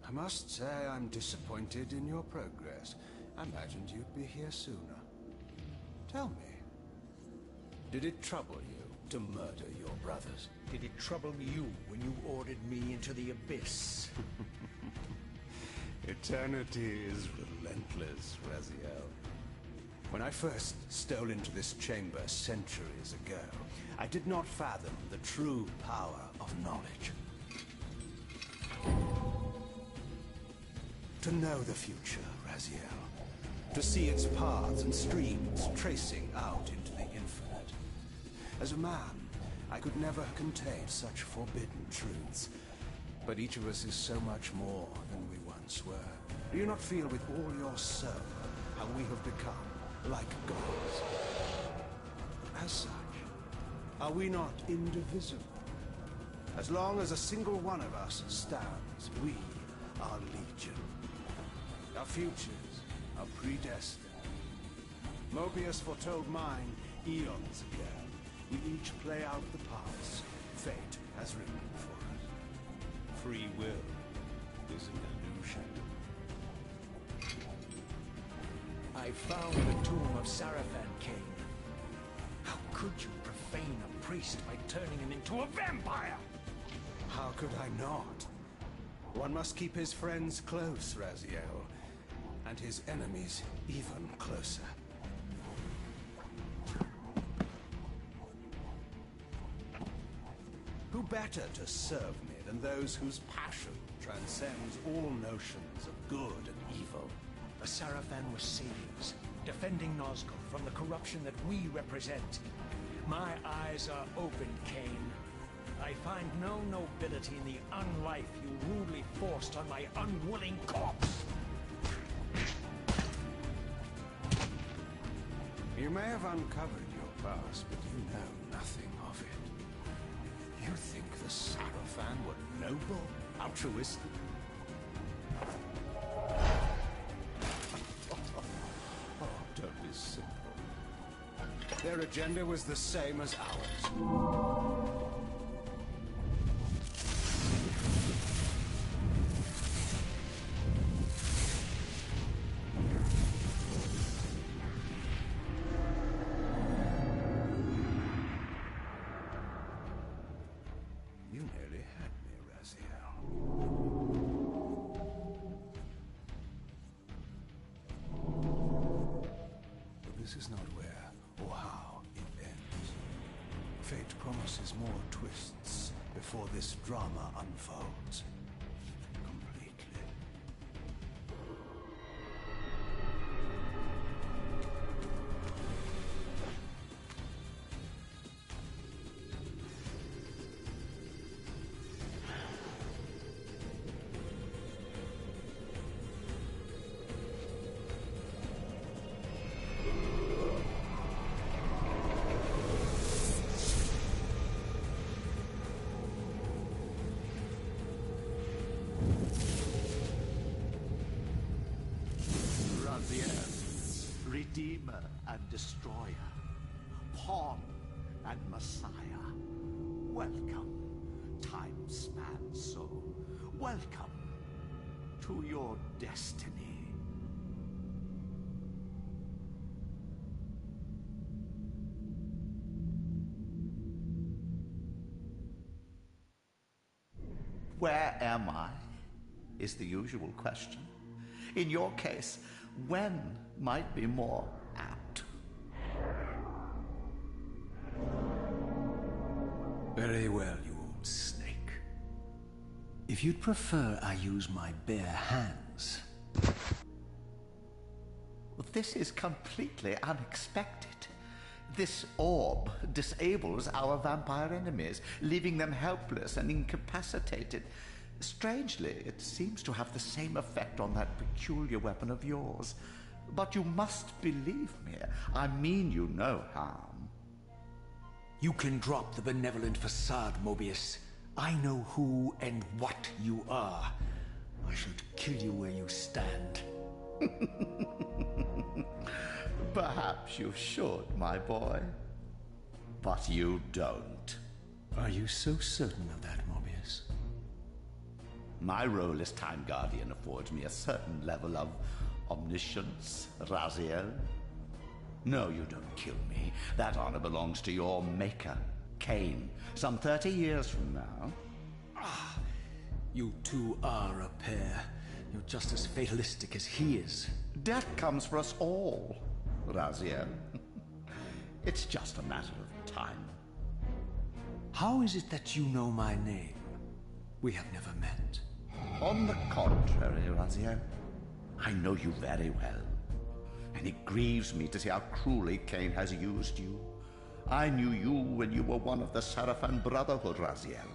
I must say I'm disappointed in your progress. I imagined you'd be here sooner. Tell me, did it trouble you to murder your brothers? Did it trouble you when you ordered me into the abyss? Eternity is relentless, Raziel. When I first stole into this chamber centuries ago, I did not fathom the true power of knowledge. To know the future, Raziel. To see its paths and streams tracing out into the infinite. As a man, I could never contain such forbidden truths. But each of us is so much more than we once were. Do you not feel with all your soul how we have become like gods? As such, are we not indivisible? As long as a single one of us stands, we are legion. Our futures are predestined. Mobius foretold mine eons ago. We each play out the parts fate has written for us. Free will is an illusion. I found the tomb of Sarafan, Kain. How could you profane a priest by turning him into a vampire? How could I not? One must keep his friends close, Raziel, and his enemies even closer. Who better to serve me than those whose passion transcends all notions of good and evil? The Sarafan were saviors, defending Nazgul from the corruption that we represent. My eyes are open, Kain. I find no nobility in the unlife you rudely forced on my unwilling corpse. You may have uncovered your past, but you know nothing of it. You think the Sarafan were noble, altruistic? Oh, don't be simple. Their agenda was the same as ours. You nearly had me, Raziel. But this is not where or how it ends. Fate promises more twists before this drama unfolds completely. Redeemer and Destroyer, Pawn and Messiah. Welcome, time span soul. Welcome to your destiny. Where am I? Is the usual question. In your case, when might be more apt. Very well, you old snake. If you'd prefer I use my bare hands... This is completely unexpected. This orb disables our vampire enemies, leaving them helpless and incapacitated. Strangely, it seems to have the same effect on that peculiar weapon of yours. But you must believe me. I mean you no harm. You can drop the benevolent facade, Mobius. I know who and what you are. I should kill you where you stand. Perhaps you should, my boy. But you don't. Are you so certain of that, Mobius? My role as Time Guardian affords me a certain level of omniscience, Raziel. No, you don't kill me. That honor belongs to your maker, Kain, some 30 years from now. You two are a pair. You're just as fatalistic as he is. Death comes for us all, Raziel. It's just a matter of time. How is it that you know my name? We have never met. On the contrary, Raziel, I know you very well. And it grieves me to see how cruelly Kain has used you. I knew you when you were one of the Sarafan Brotherhood, Raziel.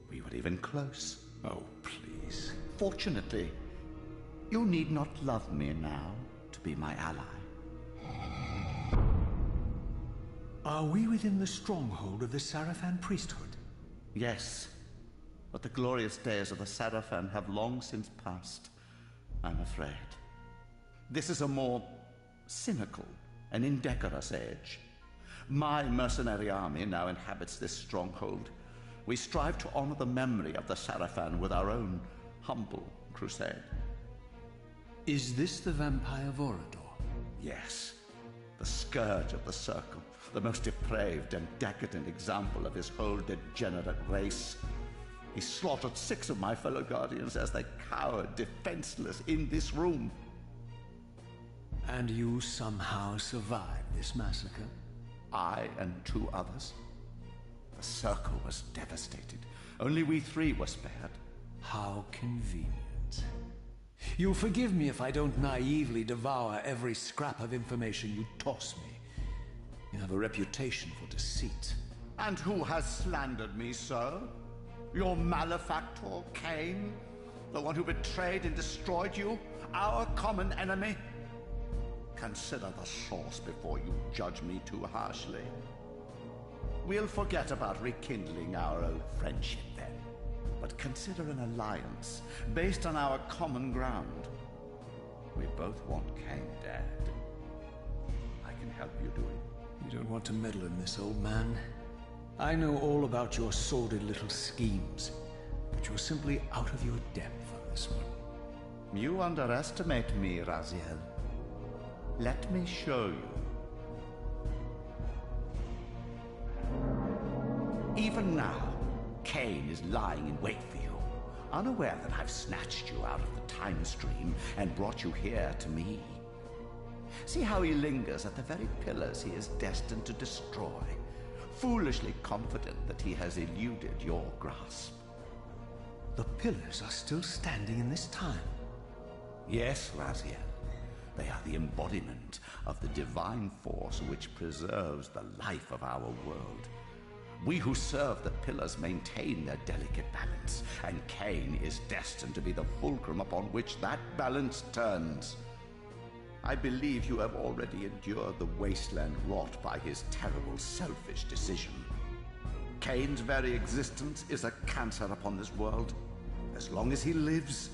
We were even close. Oh, please. Fortunately, you need not love me now to be my ally. Are we within the stronghold of the Sarafan priesthood? Yes, but the glorious days of the Sarafan have long since passed, I'm afraid. This is a more cynical and indecorous age. My mercenary army now inhabits this stronghold. We strive to honor the memory of the Sarafan with our own humble crusade. Is this the vampire Vorador? Yes, the scourge of the Circle, the most depraved and decadent example of his whole degenerate race. He slaughtered 6 of my fellow Guardians as they cowered defenseless in this room. And you somehow survived this massacre? I and 2 others. The Circle was devastated. Only we 3 were spared. How convenient. You'll forgive me if I don't naively devour every scrap of information you toss me. You have a reputation for deceit. And who has slandered me, sir? Your malefactor, Kain? The one who betrayed and destroyed you? Our common enemy? Consider the source before you judge me too harshly. We'll forget about rekindling our old friendship then. But consider an alliance based on our common ground. We both want Kain dead. I can help you do it. You don't want to meddle in this, old man. I know all about your sordid little schemes, but you're simply out of your depth on this one. You underestimate me, Raziel. Let me show you. Even now, Kain is lying in wait for you, unaware that I've snatched you out of the time stream and brought you here to me. See how he lingers at the very pillars he is destined to destroy, foolishly confident that he has eluded your grasp. The pillars are still standing in this time. Yes, Raziel. They are the embodiment of the divine force which preserves the life of our world. We who serve the pillars maintain their delicate balance, and Kain is destined to be the fulcrum upon which that balance turns. I believe you have already endured the wasteland wrought by his terrible, selfish decision. Kain's very existence is a cancer upon this world. As long as he lives,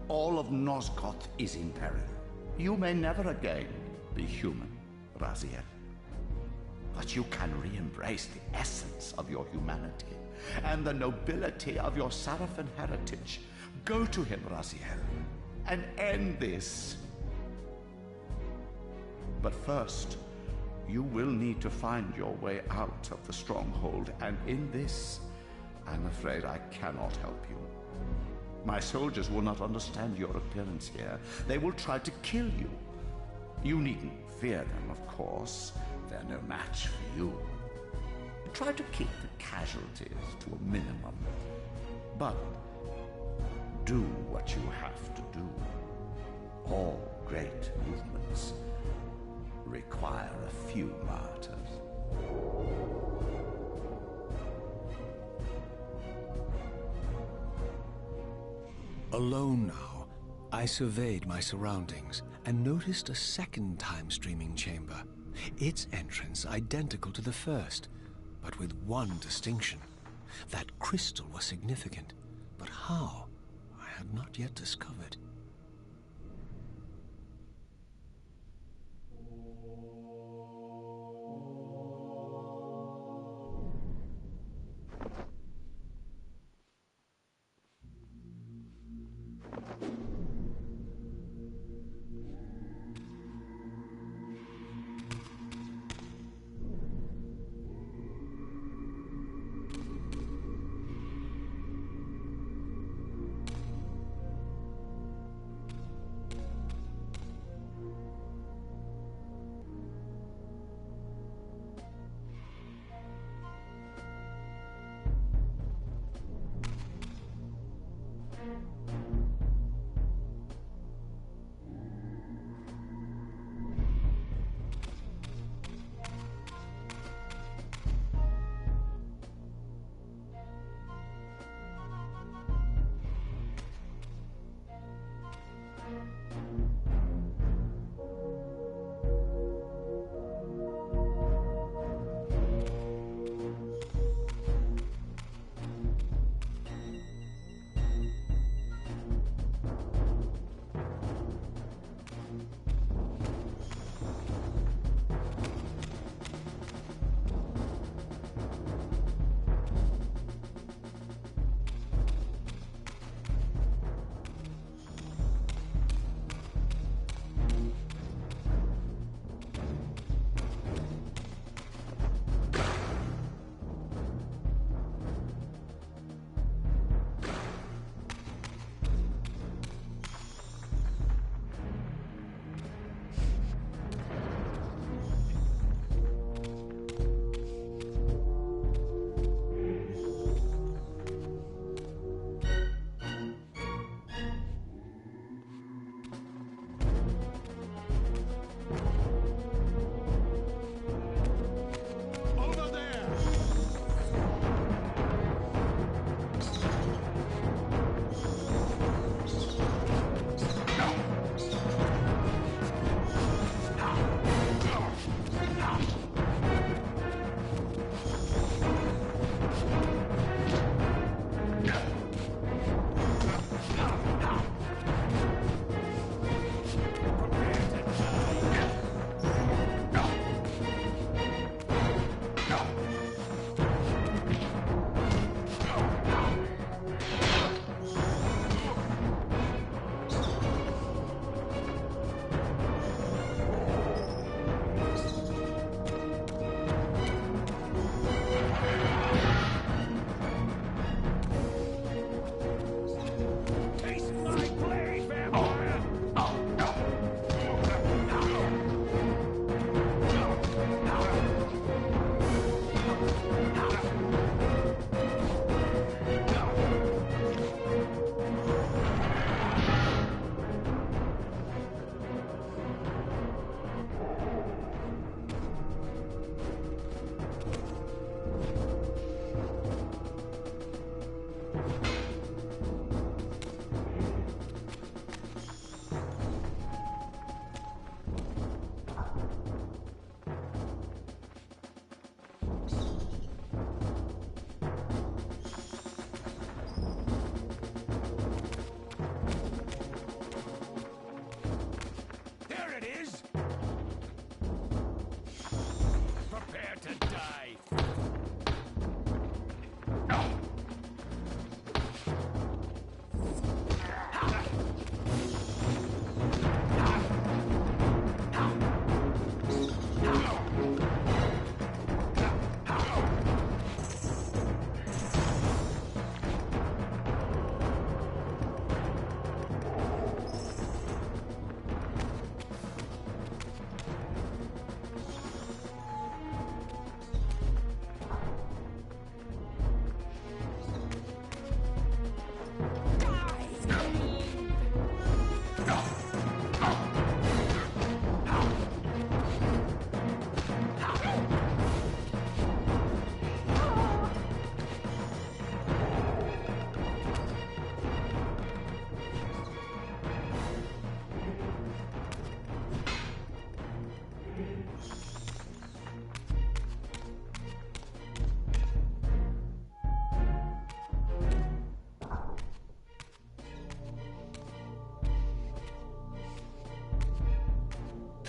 all of Nosgoth is in peril. You may never again be human, Raziel. But you can re-embrace the essence of your humanity and the nobility of your Sarafan heritage. Go to him, Raziel, and end this. But first, you will need to find your way out of the stronghold, and in this, I'm afraid I cannot help you. My soldiers will not understand your appearance here. They will try to kill you. You needn't fear them, of course. They're no match for you. Try to keep the casualties to a minimum. But do what you have to do. All great movements require a few martyrs. Alone now, I surveyed my surroundings and noticed a second time-streaming chamber. Its entrance identical to the first, but with one distinction. That crystal was significant, but how, I had not yet discovered.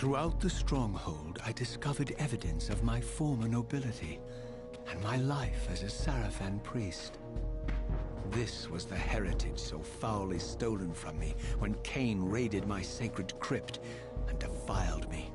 Throughout the stronghold, I discovered evidence of my former nobility and my life as a Sarafan priest. This was the heritage so foully stolen from me when Kain raided my sacred crypt and defiled me.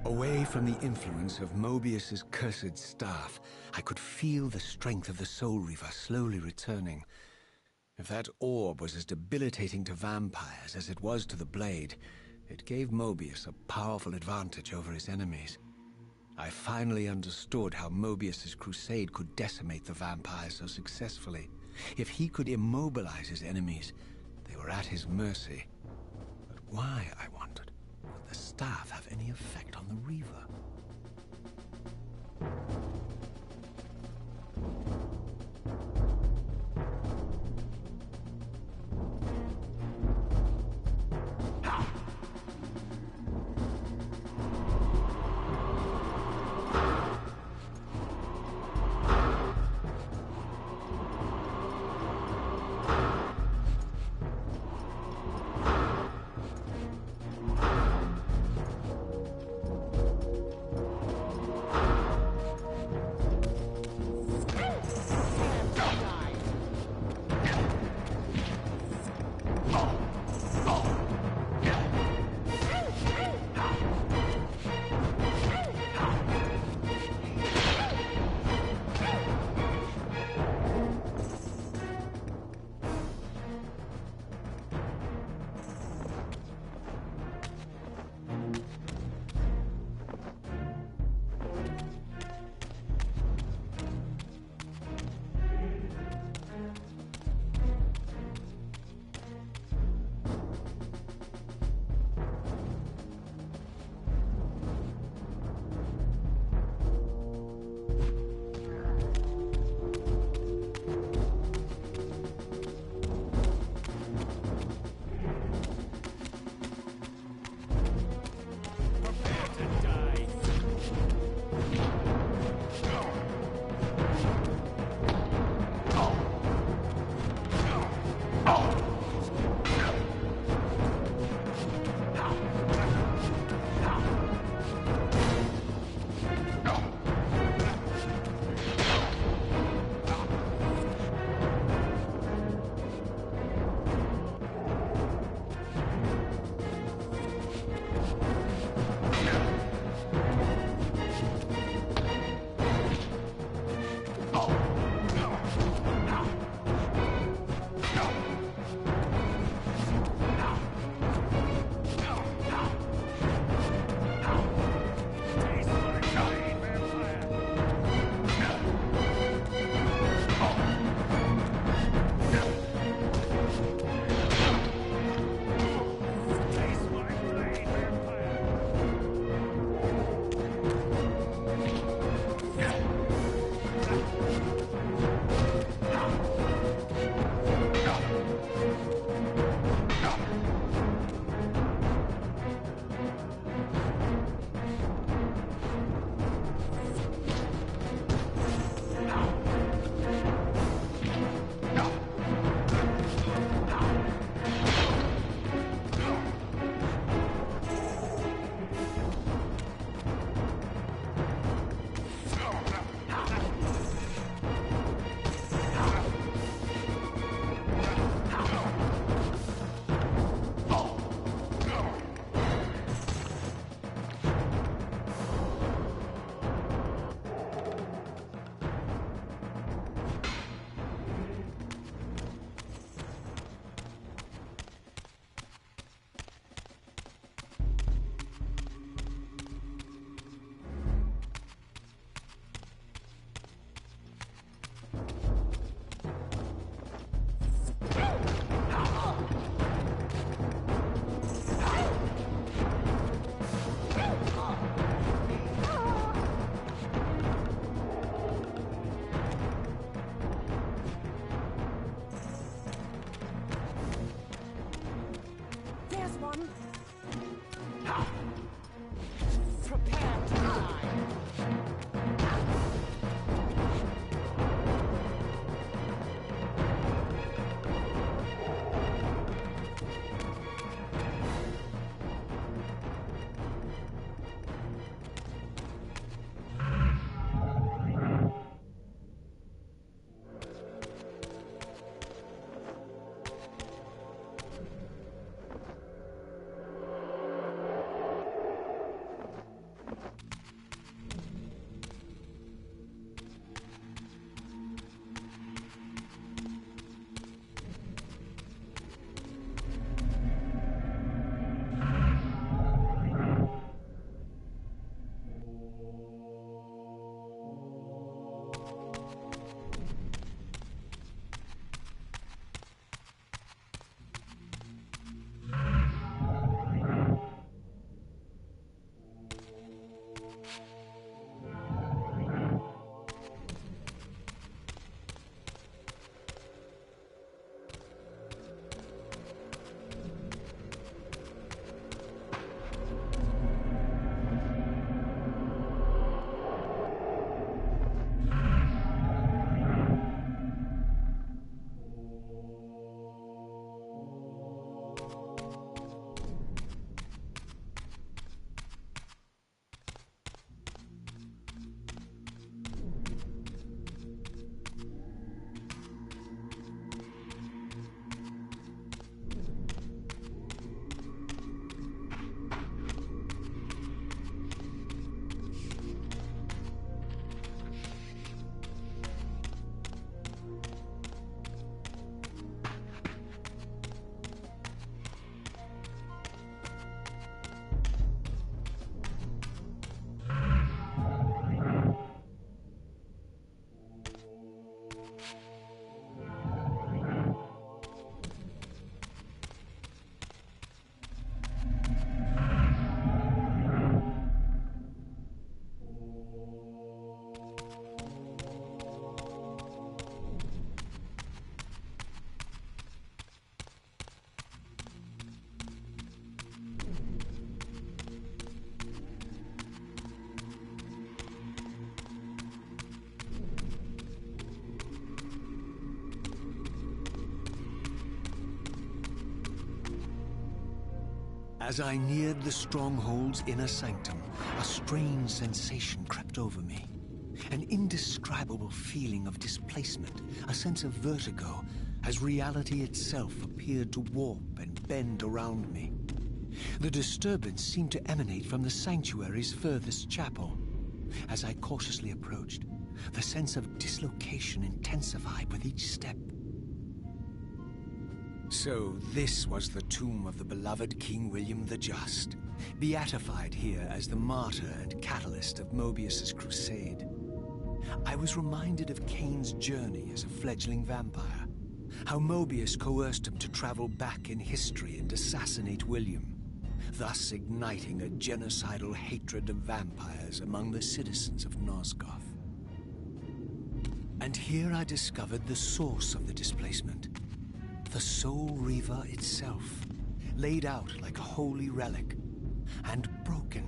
Away from the influence of Mobius's cursed staff, I could feel the strength of the Soul Reaver slowly returning. If that orb was as debilitating to vampires as it was to the blade, it gave Mobius a powerful advantage over his enemies. I finally understood how Mobius's crusade could decimate the vampires so successfully. If he could immobilize his enemies, they were at his mercy. But why, I wondered, would the staff have any effect on the Reaver? As I neared the stronghold's inner sanctum, a strange sensation crept over me. An indescribable feeling of displacement, a sense of vertigo, as reality itself appeared to warp and bend around me. The disturbance seemed to emanate from the sanctuary's furthest chapel. As I cautiously approached, the sense of dislocation intensified with each step. So this was the tomb of the beloved King William the Just, beatified here as the martyr and catalyst of Mobius's crusade. I was reminded of Kain's journey as a fledgling vampire, how Mobius coerced him to travel back in history and assassinate William, thus igniting a genocidal hatred of vampires among the citizens of Nosgoth. And here I discovered the source of the displacement. The Soul Reaver itself, laid out like a holy relic, and broken,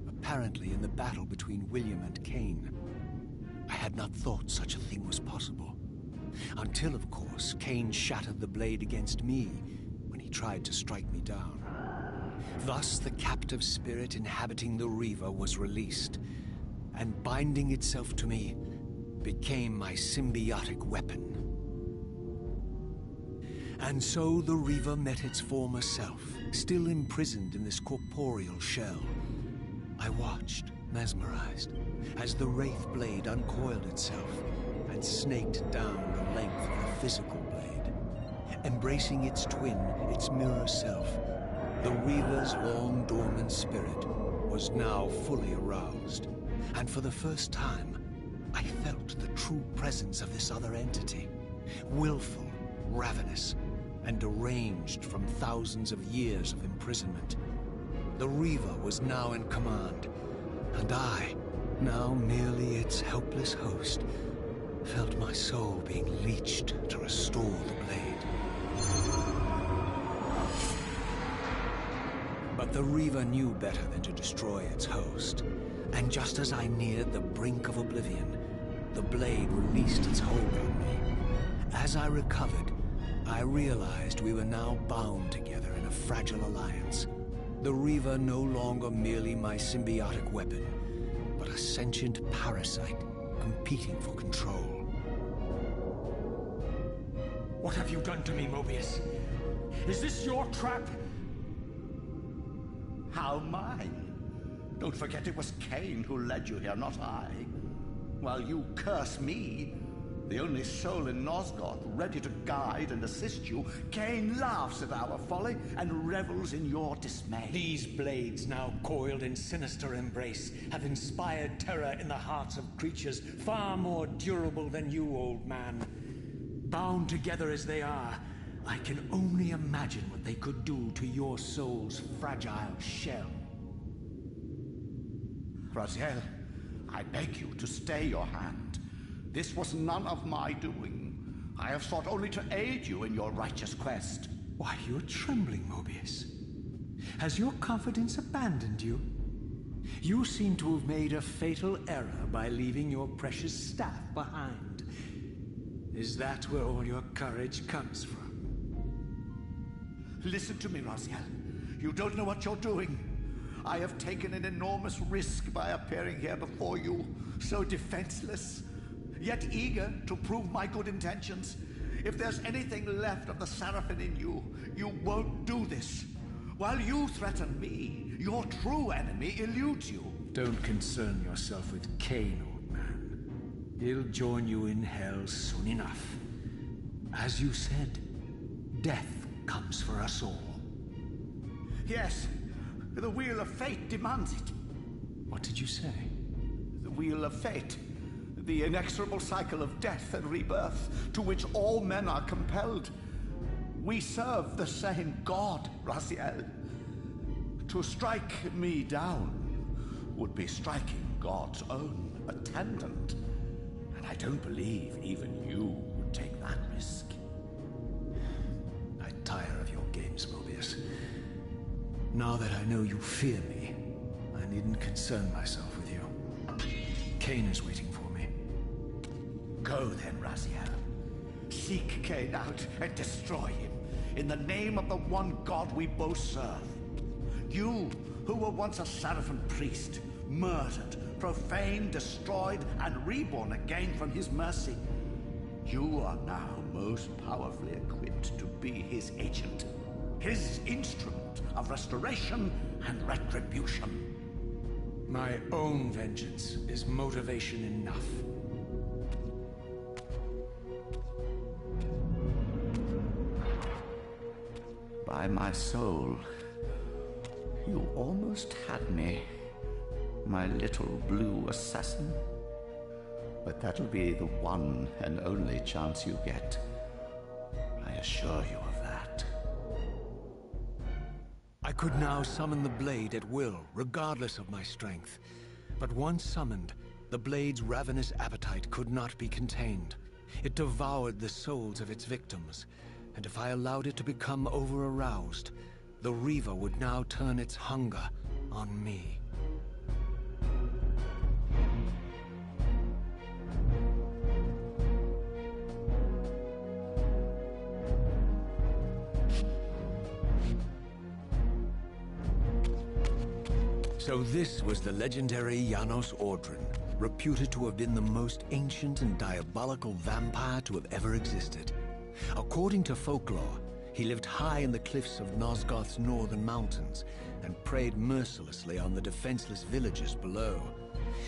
apparently in the battle between William and Kain. I had not thought such a thing was possible, until, of course, Kain shattered the blade against me when he tried to strike me down. Thus, the captive spirit inhabiting the Reaver was released, and binding itself to me, became my symbiotic weapon. And so the Reaver met its former self, still imprisoned in this corporeal shell. I watched, mesmerized, as the Wraith blade uncoiled itself and snaked down the length of the physical blade. Embracing its twin, its mirror self, the Reaver's long-dormant spirit was now fully aroused, and for the first time, I felt the true presence of this other entity, willful, ravenous, and deranged from thousands of years of imprisonment. The Reaver was now in command, and I, now merely its helpless host, felt my soul being leached to restore the blade. But the Reaver knew better than to destroy its host, and just as I neared the brink of oblivion, the blade released its hold on me. As I recovered, I realized we were now bound together in a fragile alliance. The Reaver no longer merely my symbiotic weapon, but a sentient parasite competing for control. What have you done to me, Mobius? Is this your trap? How mine? Don't forget it was Kain who led you here, not I. While you curse me, the only soul in Nosgoth ready to guide and assist you, Kain laughs at our folly and revels in your dismay. These blades, now coiled in sinister embrace, have inspired terror in the hearts of creatures far more durable than you, old man. Bound together as they are, I can only imagine what they could do to your soul's fragile shell. Raziel, I beg you to stay your hand. This was none of my doing. I have sought only to aid you in your righteous quest. Why, you're trembling, Mobius. Has your confidence abandoned you? You seem to have made a fatal error by leaving your precious staff behind. Is that where all your courage comes from? Listen to me, Raziel. You don't know what you're doing. I have taken an enormous risk by appearing here before you, so defenseless, yet eager to prove my good intentions. If there's anything left of the Seraphim in you, you won't do this. While you threaten me, your true enemy eludes you. Don't concern yourself with Kain, old man. He'll join you in hell soon enough. As you said, death comes for us all. Yes, the Wheel of Fate demands it. What did you say? The Wheel of Fate. The inexorable cycle of death and rebirth to which all men are compelled. We serve the same God, Raziel. To strike me down would be striking God's own attendant. And I don't believe even you would take that risk. I tire of your games, Mobius. Now that I know you fear me, I needn't concern myself with you. Kain is waiting for me. Go then, Raziel. Seek Kain out and destroy him, in the name of the one God we both serve. You, who were once a Seraphim priest, murdered, profaned, destroyed, and reborn again from his mercy. You are now most powerfully equipped to be his agent, his instrument of restoration and retribution. My own vengeance is motivation enough. By my soul, you almost had me, my little blue assassin. But that'll be the one and only chance you get. I assure you of that. I could now summon the blade at will, regardless of my strength. But once summoned, the blade's ravenous appetite could not be contained. It devoured the souls of its victims, and if I allowed it to become over-aroused, the Reaver would now turn its hunger on me. So this was the legendary Janos Ordren, reputed to have been the most ancient and diabolical vampire to have ever existed. According to folklore, he lived high in the cliffs of Nosgoth's northern mountains and preyed mercilessly on the defenseless villagers below.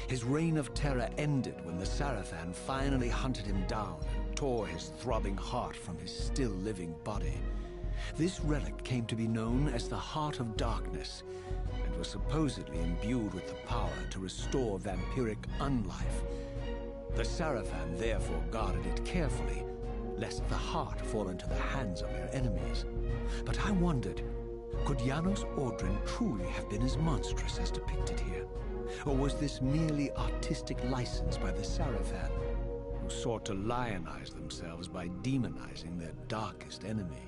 His reign of terror ended when the Sarafan finally hunted him down and tore his throbbing heart from his still-living body. This relic came to be known as the Heart of Darkness, and was supposedly imbued with the power to restore vampiric unlife. The Sarafan therefore guarded it carefully, lest the heart fall into the hands of their enemies. But I wondered, could Janos Ordren truly have been as monstrous as depicted here? Or was this merely artistic license by the Sarafan, who sought to lionize themselves by demonizing their darkest enemy?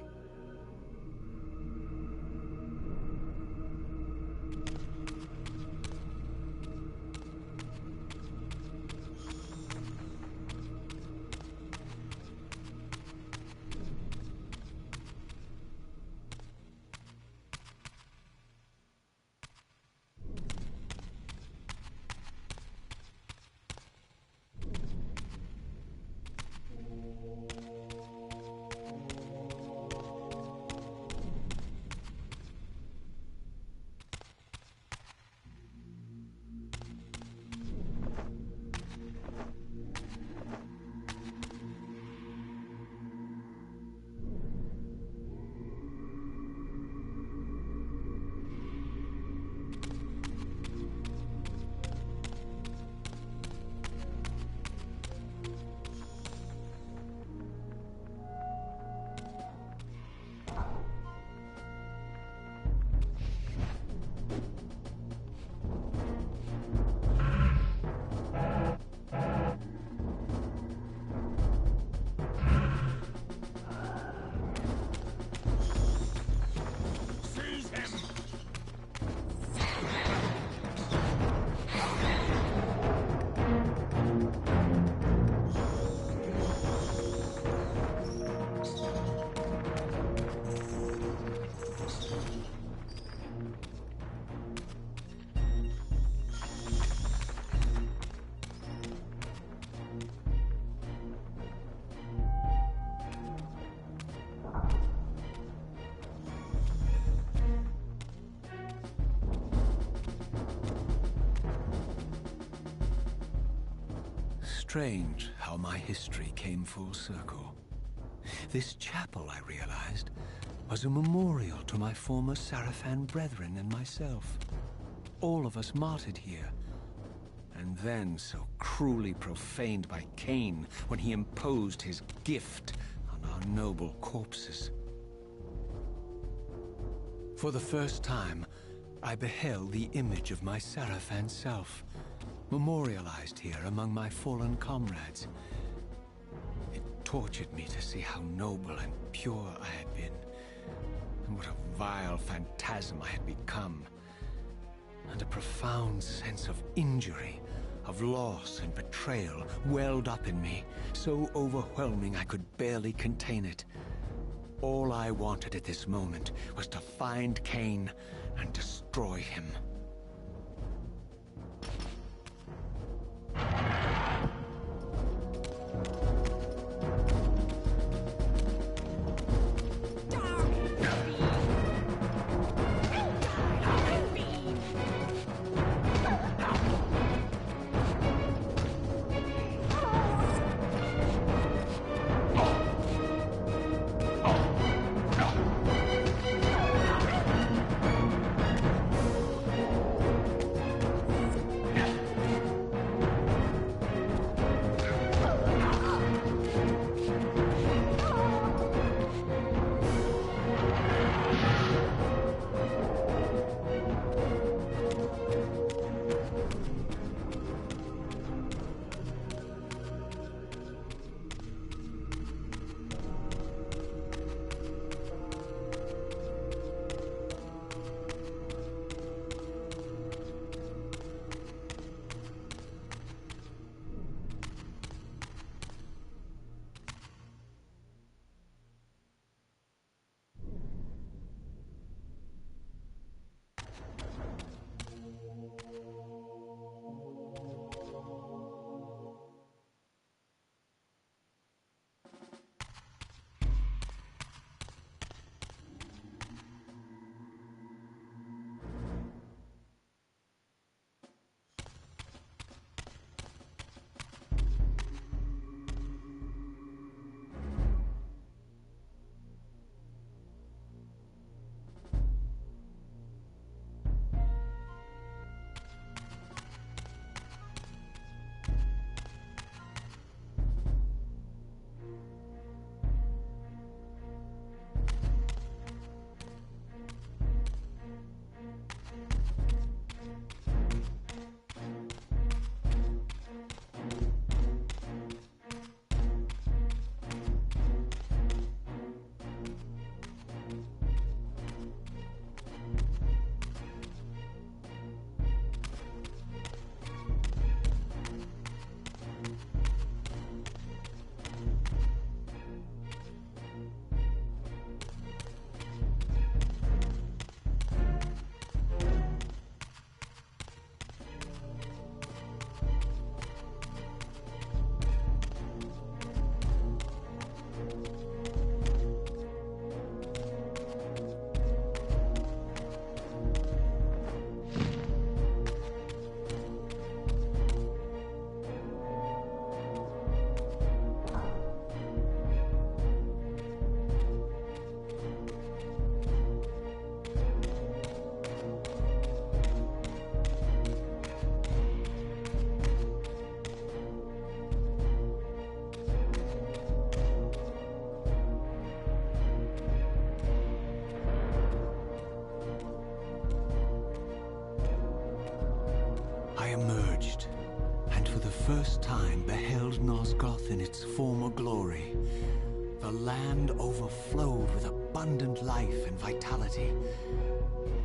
Strange how my history came full circle. This chapel, I realized, was a memorial to my former Sarafan brethren and myself. All of us martyred here, and then so cruelly profaned by Kain when he imposed his gift on our noble corpses. For the first time, I beheld the image of my Sarafan self, memorialized here among my fallen comrades. It tortured me to see how noble and pure I had been, and what a vile phantasm I had become, and a profound sense of injury, of loss and betrayal welled up in me, so overwhelming I could barely contain it. All I wanted at this moment was to find Kain and destroy him. Emerged, and for the first time beheld Nosgoth in its former glory. The land overflowed with abundant life and vitality,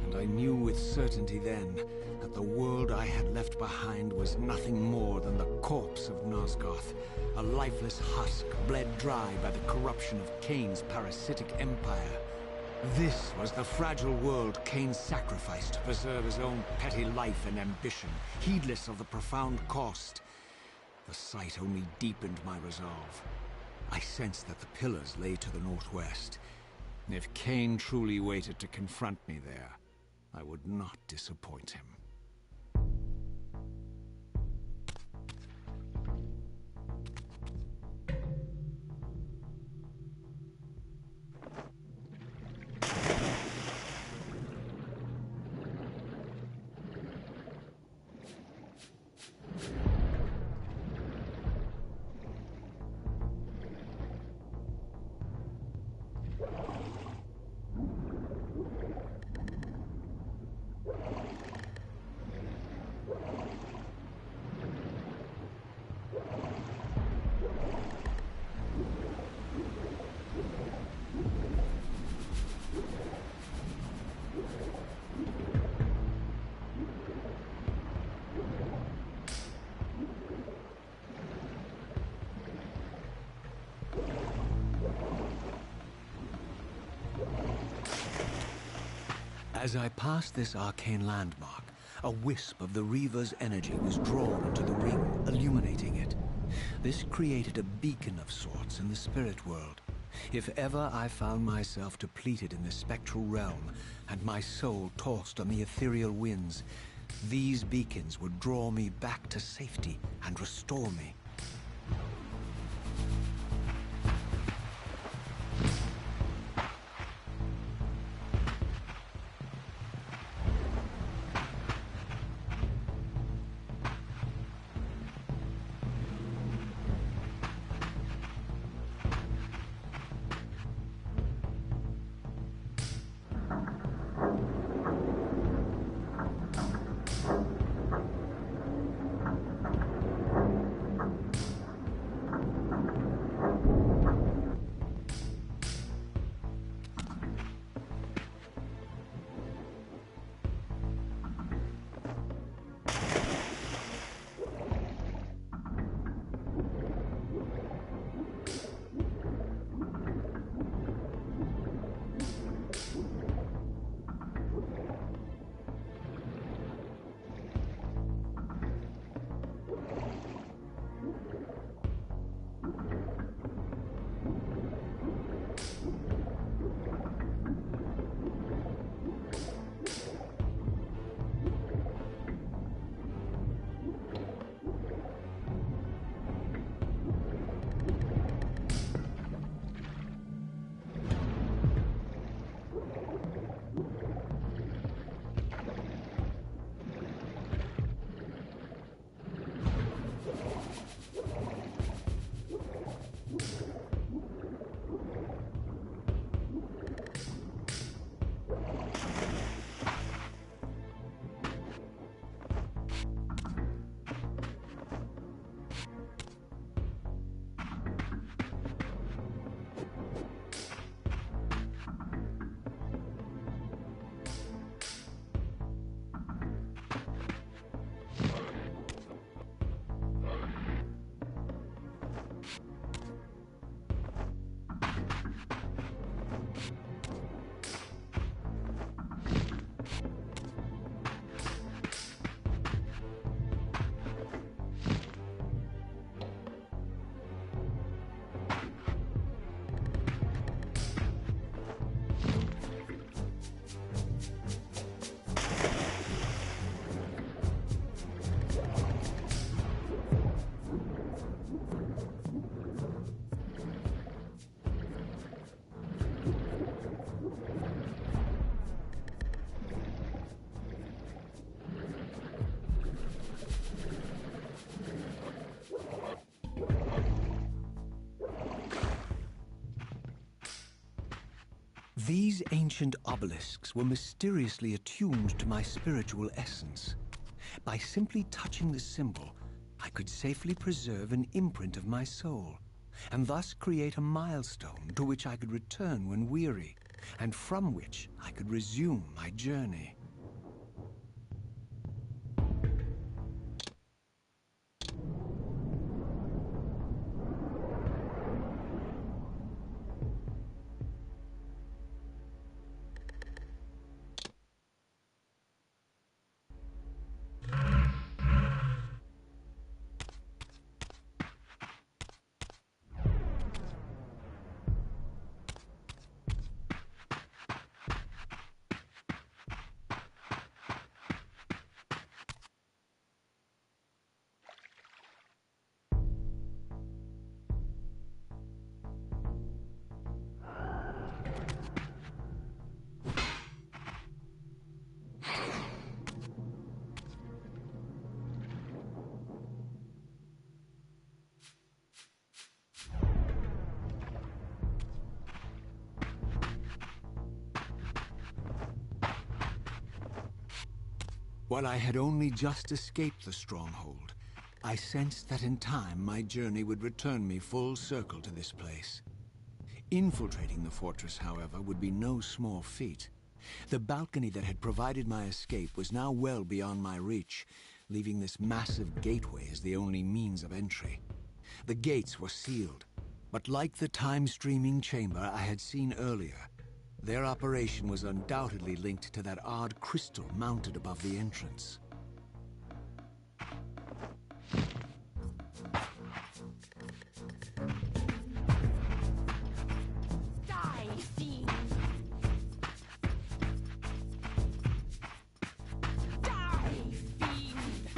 and I knew with certainty then that the world I had left behind was nothing more than the corpse of Nosgoth, a lifeless husk bled dry by the corruption of Kain's parasitic empire. This was the fragile world Kain sacrificed to preserve his own petty life and ambition, heedless of the profound cost. The sight only deepened my resolve. I sensed that the pillars lay to the northwest. If Kain truly waited to confront me there, I would not disappoint him. As I passed this arcane landmark, a wisp of the Reaver's energy was drawn into the ring, illuminating it. This created a beacon of sorts in the spirit world. If ever I found myself depleted in the spectral realm, and my soul tossed on the ethereal winds, these beacons would draw me back to safety and restore me. These ancient obelisks were mysteriously attuned to my spiritual essence. By simply touching the symbol, I could safely preserve an imprint of my soul, and thus create a milestone to which I could return when weary, and from which I could resume my journey. While I had only just escaped the stronghold, I sensed that in time my journey would return me full circle to this place. Infiltrating the fortress, however, would be no small feat. The balcony that had provided my escape was now well beyond my reach, leaving this massive gateway as the only means of entry. The gates were sealed, but like the time-streaming chamber I had seen earlier, Their operation was undoubtedly linked to that odd crystal mounted above the entrance. Die, fiend! Die, fiend!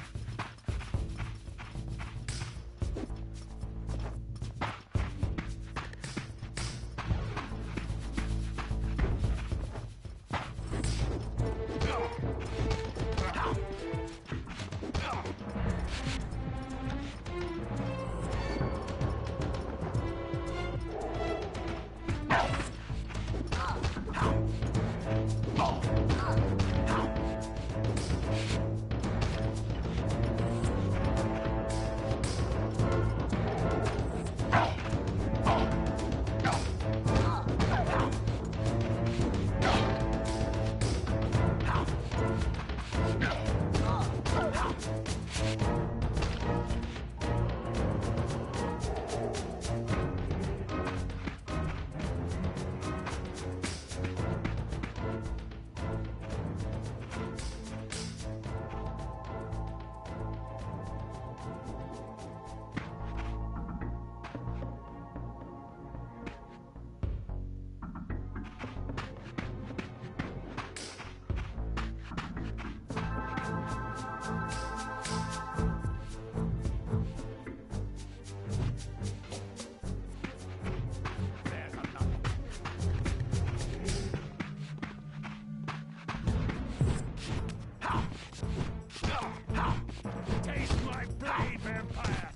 Taste my blade, vampire!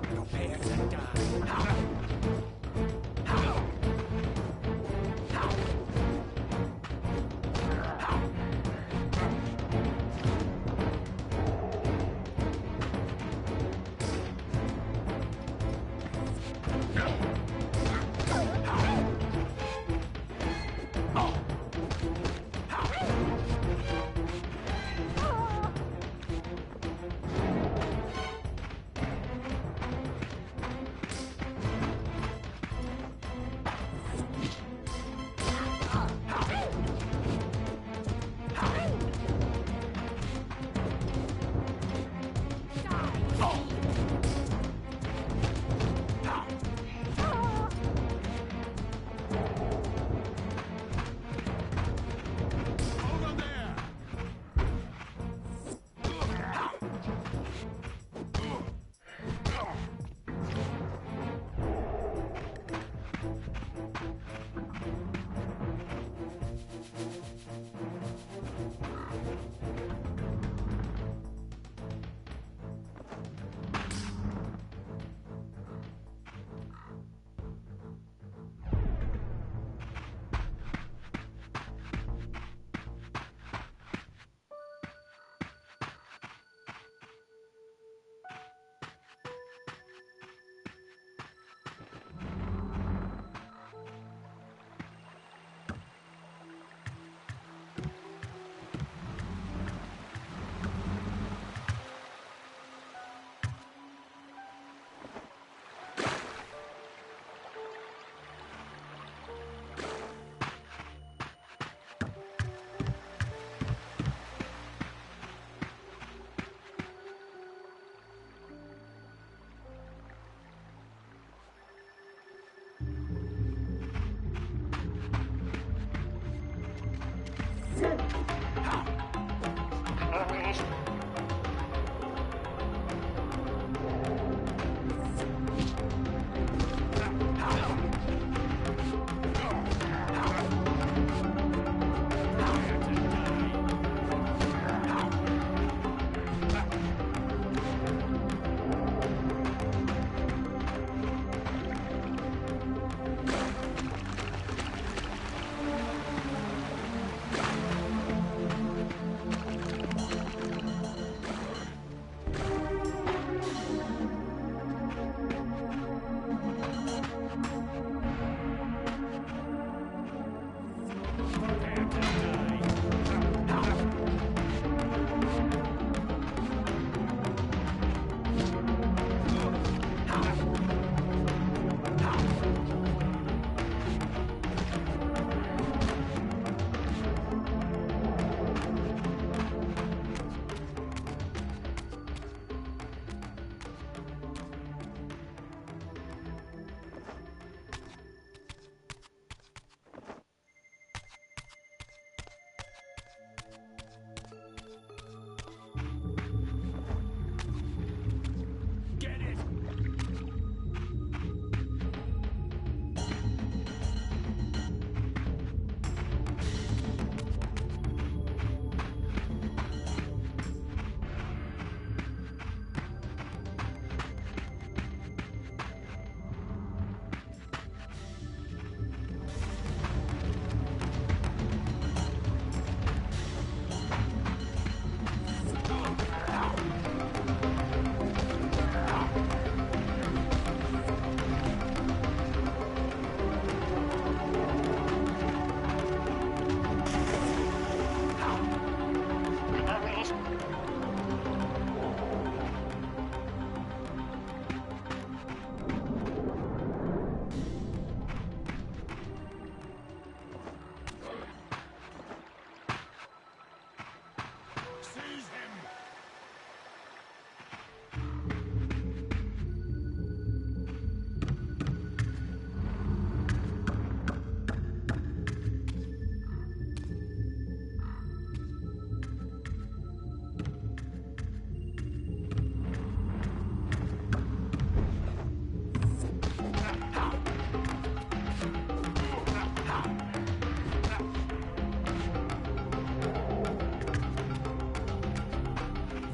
Prepare to die.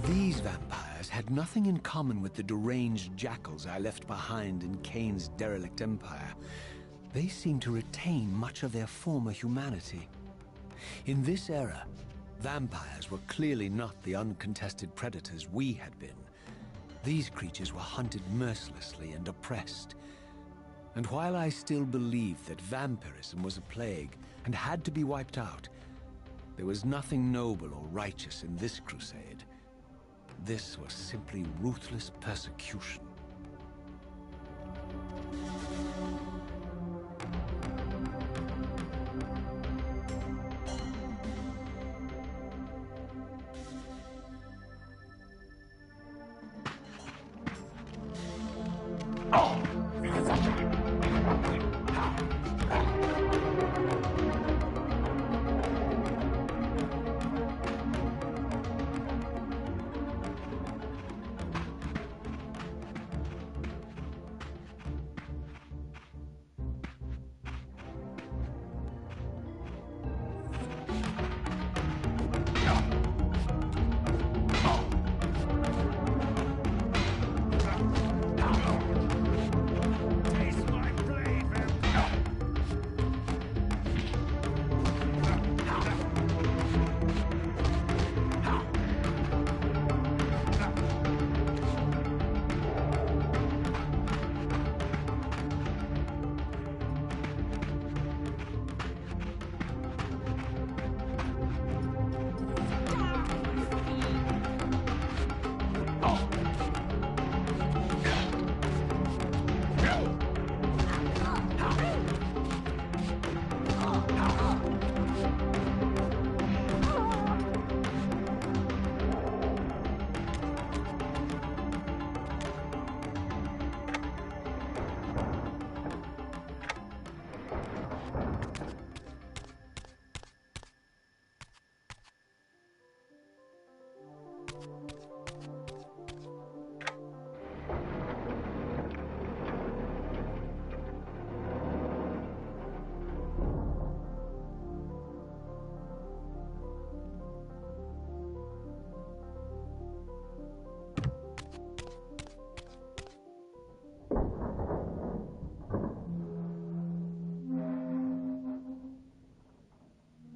These vampires had nothing in common with the deranged jackals I left behind in Kain's derelict empire. They seemed to retain much of their former humanity. In this era, vampires were clearly not the uncontested predators we had been. These creatures were hunted mercilessly and oppressed. And while I still believed that vampirism was a plague and had to be wiped out, there was nothing noble or righteous in this crusade. This was simply ruthless persecution.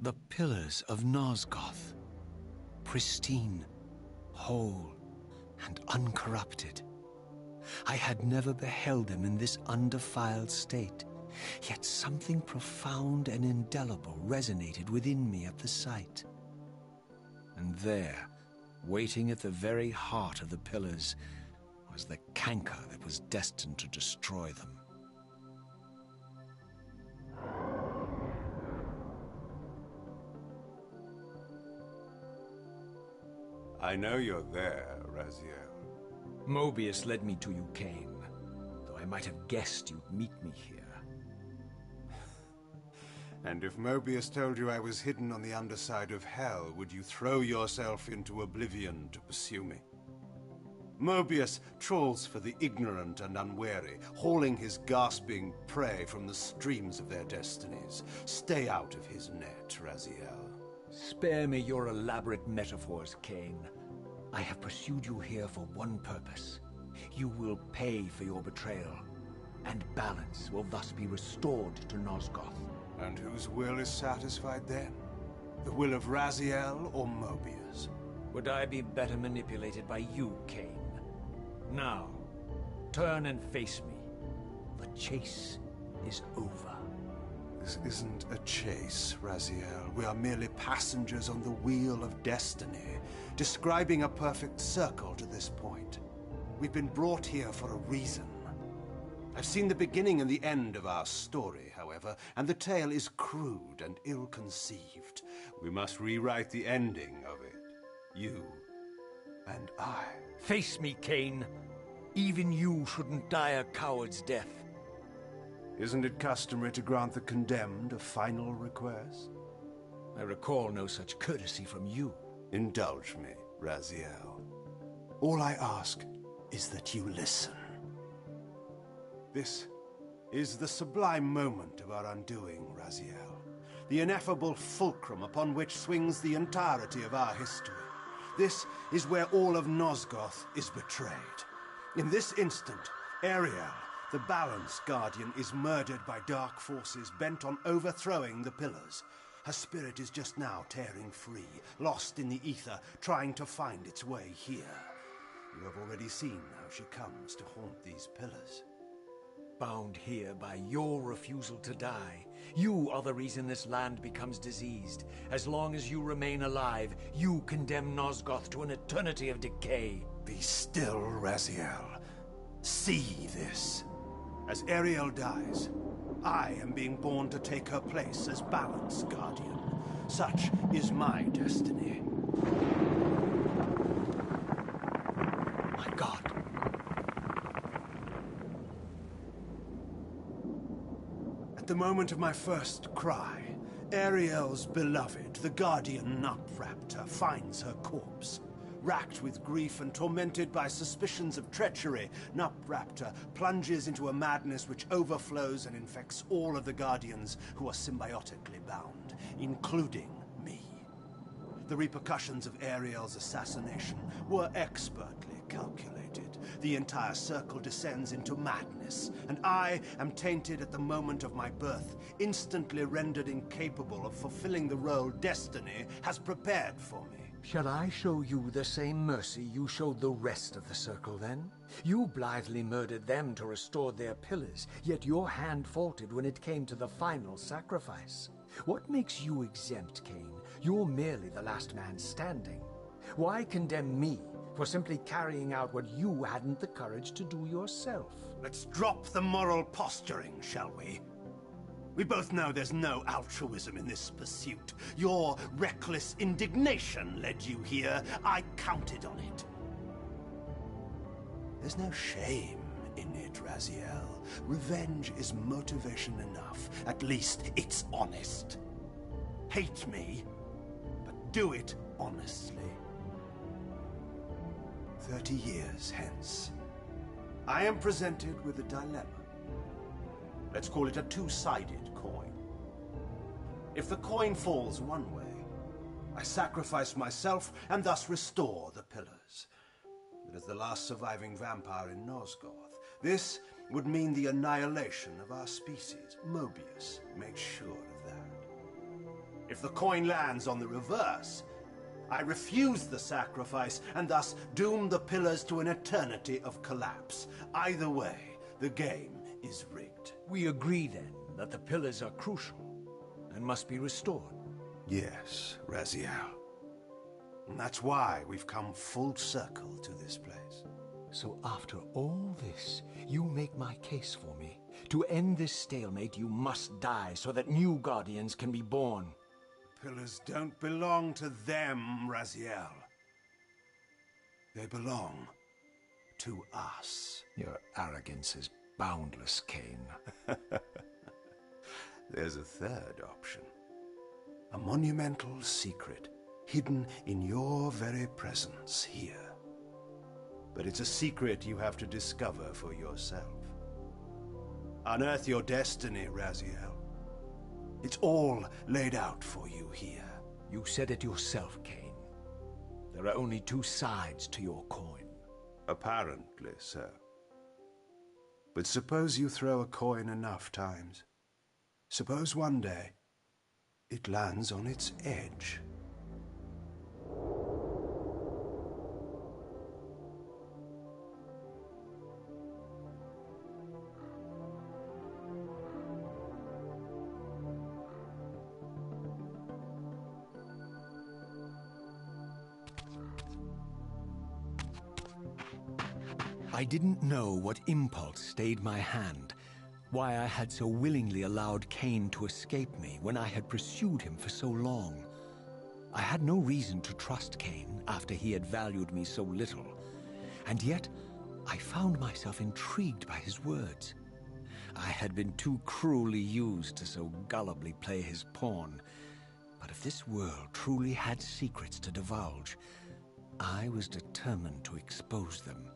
The pillars of Nosgoth, pristine, whole, and uncorrupted. I had never beheld them in this undefiled state, yet something profound and indelible resonated within me at the sight. And there, waiting at the very heart of the pillars, was the canker that was destined to destroy them. I know you're there, Raziel. Mobius led me to you, Kain, though I might have guessed you'd meet me here. And if Mobius told you I was hidden on the underside of hell, would you throw yourself into oblivion to pursue me? Mobius trawls for the ignorant and unwary, hauling his gasping prey from the streams of their destinies. Stay out of his net, Raziel. Spare me your elaborate metaphors, Kain. I have pursued you here for one purpose. You will pay for your betrayal, and balance will thus be restored to Nosgoth. And whose will is satisfied then? The will of Raziel or Mobius? Would I be better manipulated by you, Kain? Now, turn and face me. The chase is over. This isn't a chase, Raziel. We are merely passengers on the wheel of destiny, describing a perfect circle to this point. We've been brought here for a reason. I've seen the beginning and the end of our story, however, and the tale is crude and ill-conceived. We must rewrite the ending of it. You and I. Face me, Kain. Even you shouldn't die a coward's death. Isn't it customary to grant the condemned a final request? I recall no such courtesy from you. Indulge me, Raziel. All I ask is that you listen. This is the sublime moment of our undoing, Raziel. The ineffable fulcrum upon which swings the entirety of our history. This is where all of Nosgoth is betrayed. In this instant, Ariel, the Balance Guardian, is murdered by dark forces bent on overthrowing the Pillars. Her spirit is just now tearing free, lost in the ether, trying to find its way here. You have already seen how she comes to haunt these Pillars. Bound here by your refusal to die. You are the reason this land becomes diseased. As long as you remain alive, you condemn Nosgoth to an eternity of decay. Be still, Raziel. See this. As Ariel dies, I am being born to take her place as Balance Guardian. Such is my destiny. My God. At the moment of my first cry, Ariel's beloved, the Guardian Nupraptor, finds her corpse. Racked with grief and tormented by suspicions of treachery, Nupraptor plunges into a madness which overflows and infects all of the Guardians who are symbiotically bound, including me. The repercussions of Ariel's assassination were expertly calculated. The entire circle descends into madness, and I am tainted at the moment of my birth, instantly rendered incapable of fulfilling the role destiny has prepared for me. Shall I show you the same mercy you showed the rest of the Circle, then? You blithely murdered them to restore their pillars, yet your hand faltered when it came to the final sacrifice. What makes you exempt, Kain? You're merely the last man standing. Why condemn me for simply carrying out what you hadn't the courage to do yourself? Let's drop the moral posturing, shall we? We both know there's no altruism in this pursuit. Your reckless indignation led you here. I counted on it. There's no shame in it, Raziel. Revenge is motivation enough. At least it's honest. Hate me, but do it honestly. 30 years hence, I am presented with a dilemma. Let's call it a two-sided coin. If the coin falls one way, I sacrifice myself and thus restore the pillars. But as the last surviving vampire in Nosgoth, this would mean the annihilation of our species. Mobius makes sure of that. If the coin lands on the reverse, I refuse the sacrifice and thus doom the pillars to an eternity of collapse. Either way, the game is rigged. We agree, then, that the pillars are crucial and must be restored. Yes, Raziel. And that's why we've come full circle to this place. So after all this, you make my case for me. To end this stalemate, you must die so that new Guardians can be born. The pillars don't belong to them, Raziel. They belong to us. Your arrogance is boundless, Kain. There's a third option. A monumental secret hidden in your very presence here. But it's a secret you have to discover for yourself. Unearth your destiny, Raziel. It's all laid out for you here. You said it yourself, Kain. There are only two sides to your coin. Apparently so. But suppose you throw a coin enough times. Suppose one day it lands on its edge. I didn't know what impulse stayed my hand, why I had so willingly allowed Kain to escape me when I had pursued him for so long. I had no reason to trust Kain after he had valued me so little, and yet I found myself intrigued by his words. I had been too cruelly used to so gullibly play his pawn, but if this world truly had secrets to divulge, I was determined to expose them.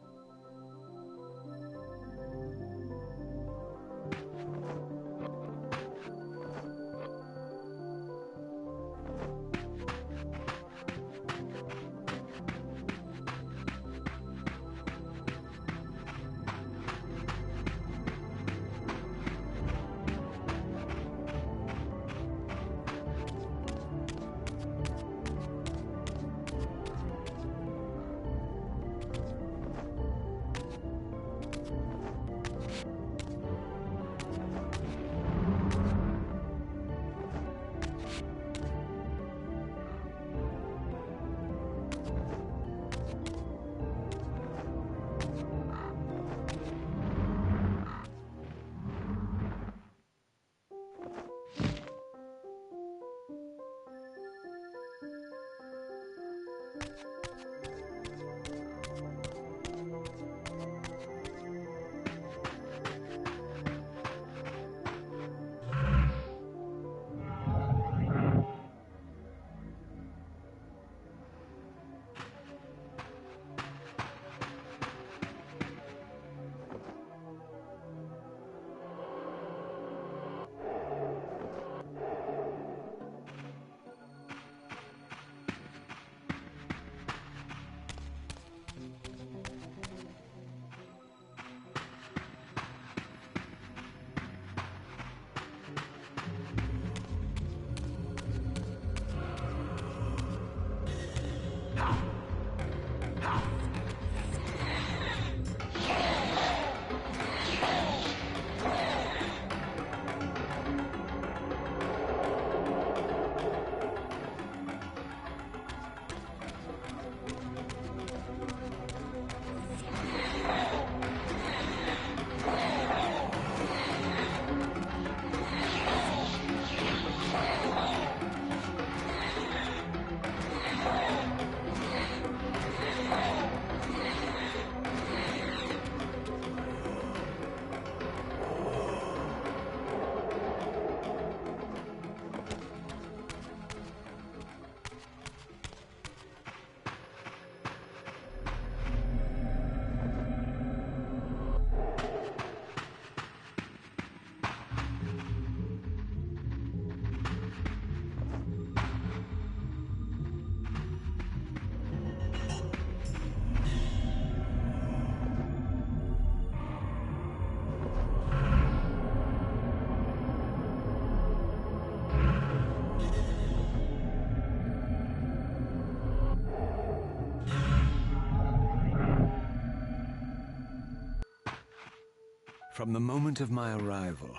From the moment of my arrival,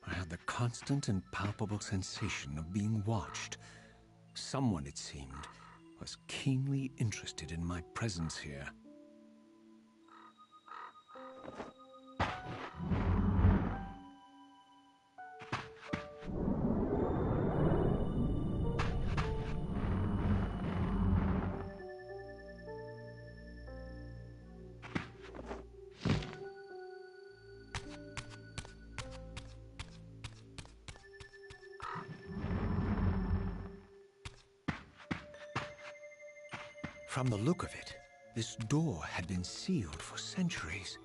I had the constant and palpable sensation of being watched. Someone, it seemed, was keenly interested in my presence here. From the look of it, this door had been sealed for centuries.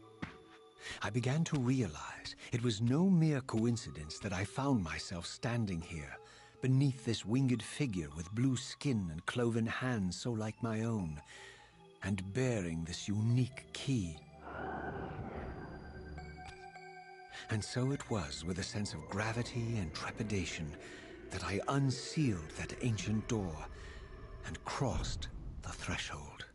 I began to realize it was no mere coincidence that I found myself standing here, beneath this winged figure with blue skin and cloven hands so like my own, and bearing this unique key. And so it was with a sense of gravity and trepidation that I unsealed that ancient door and crossed the threshold.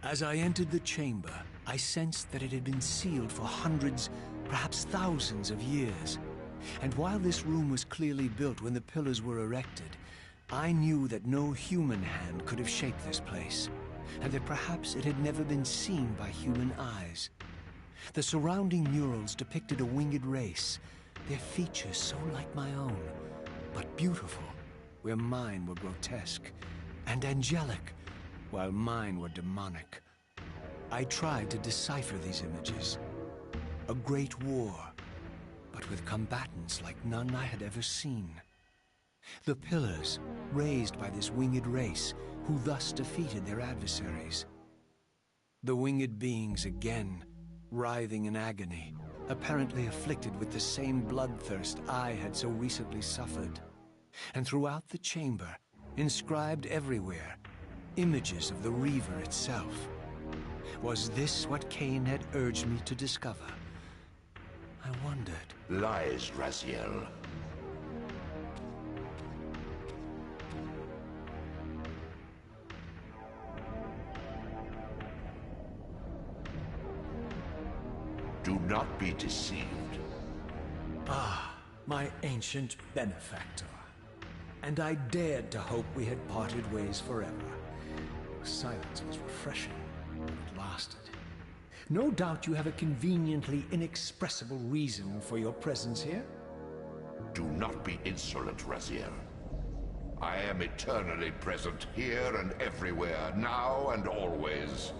As I entered the chamber, I sensed that it had been sealed for hundreds, perhaps thousands of years. And while this room was clearly built when the pillars were erected, I knew that no human hand could have shaped this place, and that perhaps it had never been seen by human eyes. The surrounding murals depicted a winged race, their features so like my own, but beautiful, where mine were grotesque, and angelic, while mine were demonic. I tried to decipher these images. A great war, but with combatants like none I had ever seen. The pillars, raised by this winged race, who thus defeated their adversaries. The winged beings again, writhing in agony, apparently afflicted with the same bloodthirst I had so recently suffered. And throughout the chamber, inscribed everywhere, images of the Reaver itself. Was this what Kain had urged me to discover? I wondered. Lies, Raziel. Do not be deceived. Ah, my ancient benefactor. And I dared to hope we had parted ways forever. Silence was refreshing, but it lasted. No doubt you have a conveniently inexpressible reason for your presence here? Do not be insolent, Raziel. I am eternally present here and everywhere, now and always.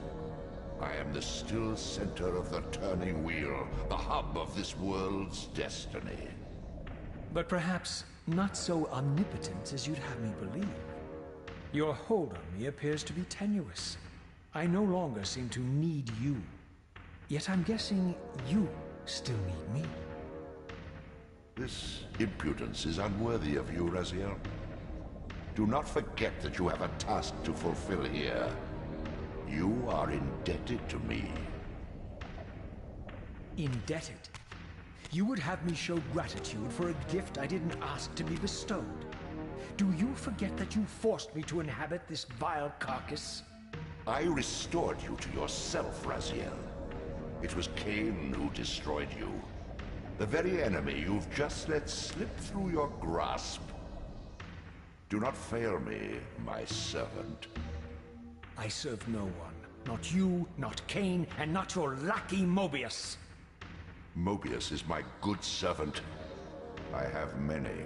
I am the still center of the turning wheel, the hub of this world's destiny. But perhaps not so omnipotent as you'd have me believe. Your hold on me appears to be tenuous. I no longer seem to need you. Yet I'm guessing you still need me. This impudence is unworthy of you, Raziel. Do not forget that you have a task to fulfill here. You are indebted to me. Indebted? You would have me show gratitude for a gift I didn't ask to be bestowed. Do you forget that you forced me to inhabit this vile carcass? I restored you to yourself, Raziel. It was Kain who destroyed you. The very enemy you've just let slip through your grasp. Do not fail me, my servant. I serve no one. Not you, not Kain, and not your lackey Mobius. Mobius is my good servant. I have many.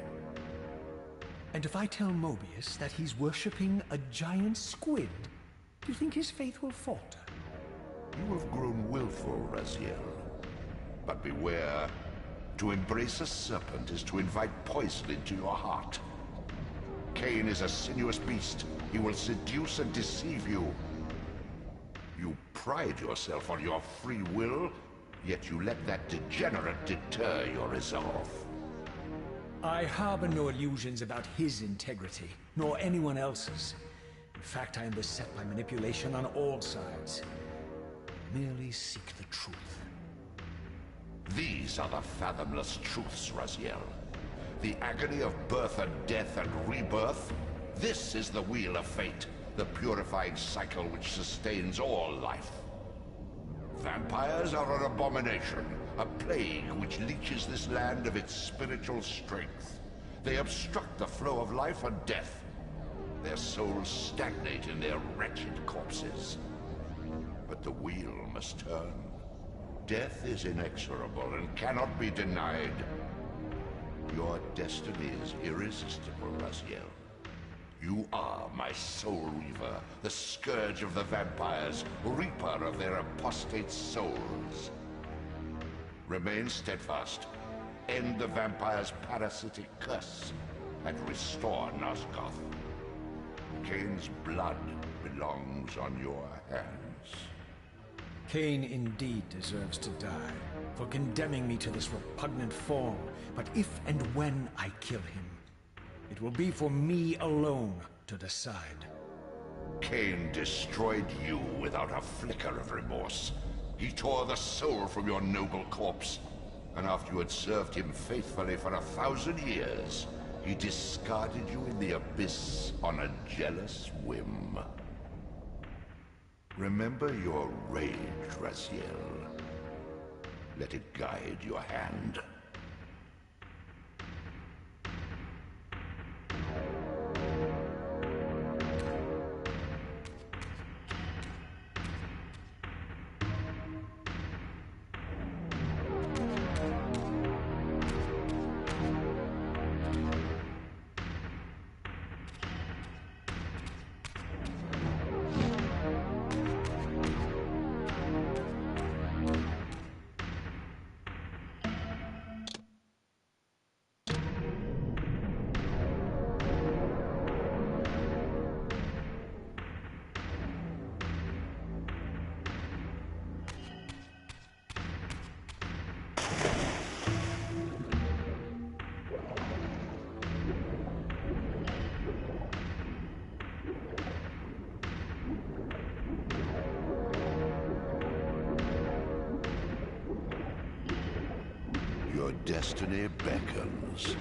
And if I tell Mobius that he's worshipping a giant squid, do you think his faith will falter? You have grown willful, Raziel. But beware. To embrace a serpent is to invite poison into your heart. Kain is a sinuous beast. He will seduce and deceive you. You pride yourself on your free will, yet you let that degenerate deter your resolve. I harbor no illusions about his integrity, nor anyone else's. In fact, I am beset by manipulation on all sides. Merely seek the truth. These are the fathomless truths, Raziel. The agony of birth and death and rebirth. This is the wheel of fate, the purifying cycle which sustains all life. Vampires are an abomination, a plague which leeches this land of its spiritual strength. They obstruct the flow of life and death. Their souls stagnate in their wretched corpses. But the wheel must turn. Death is inexorable and cannot be denied. Your destiny is irresistible, Raziel. You are my soul reaver, the scourge of the vampires, reaper of their apostate souls. Remain steadfast, end the vampire's parasitic curse, and restore Nosgoth. Kain's blood belongs on your hands. Kain indeed deserves to die for condemning me to this repugnant form. But if and when I kill him, it will be for me alone to decide. Kain destroyed you without a flicker of remorse. He tore the soul from your noble corpse. And after you had served him faithfully for 1,000 years, he discarded you in the abyss on a jealous whim. Remember your rage, Raziel. Let it guide your hand. Your destiny beckons.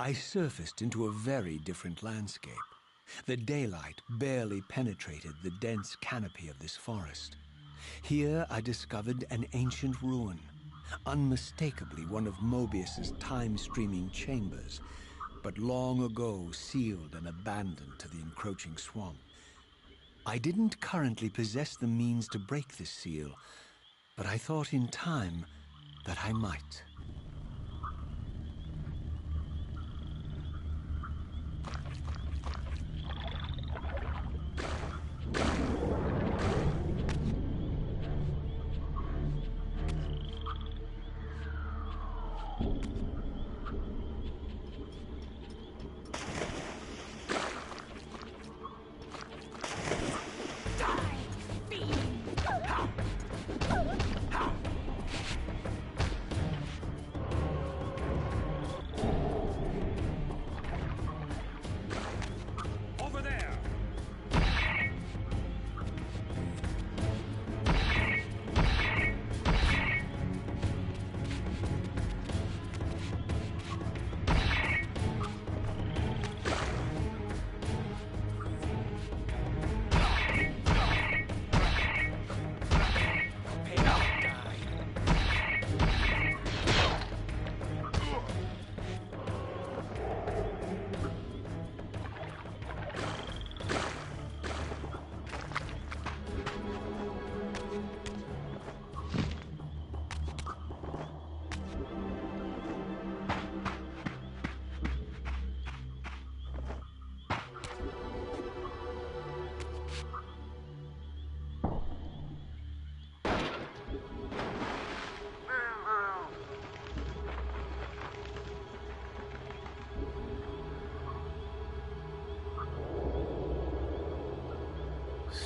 I surfaced into a very different landscape. The daylight barely penetrated the dense canopy of this forest. Here I discovered an ancient ruin, unmistakably one of Mobius's time-streaming chambers, but long ago sealed and abandoned to the encroaching swamp. I didn't currently possess the means to break this seal, but I thought in time that I might.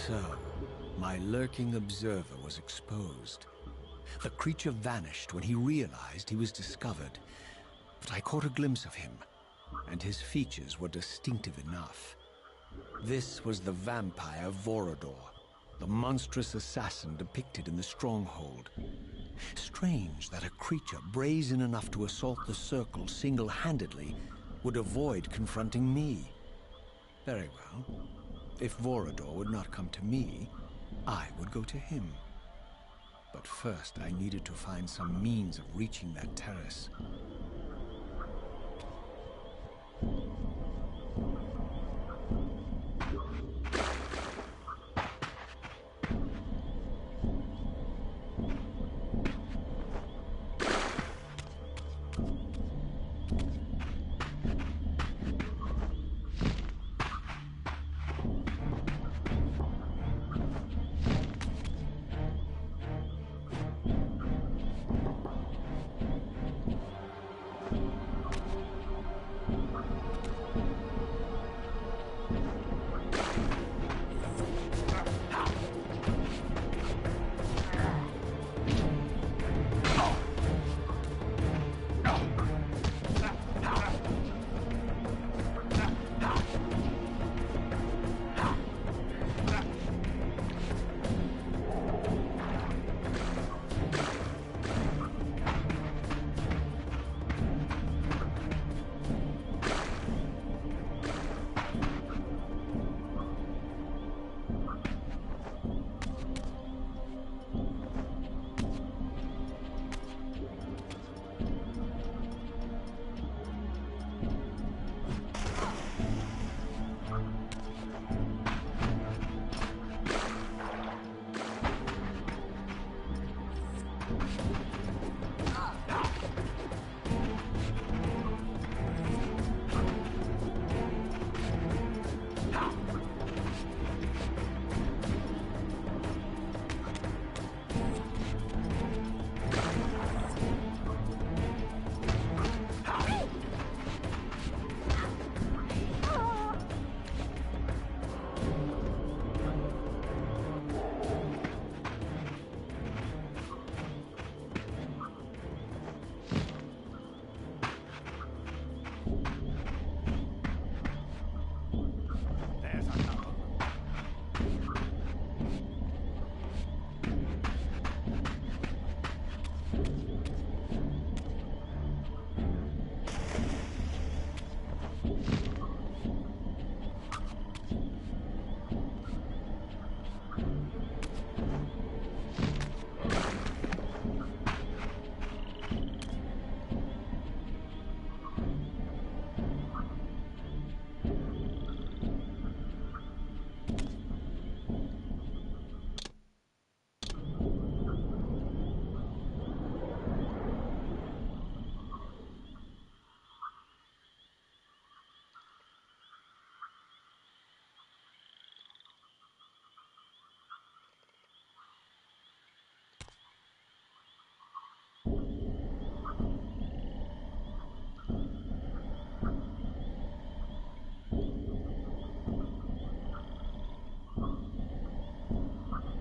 So, my lurking observer was exposed. The creature vanished when he realized he was discovered, but I caught a glimpse of him, and his features were distinctive enough. This was the vampire Vorador, the monstrous assassin depicted in the stronghold. Strange that a creature brazen enough to assault the Circle single-handedly would avoid confronting me. Very well. If Vorador would not come to me, I would go to him. But first I needed to find some means of reaching that terrace.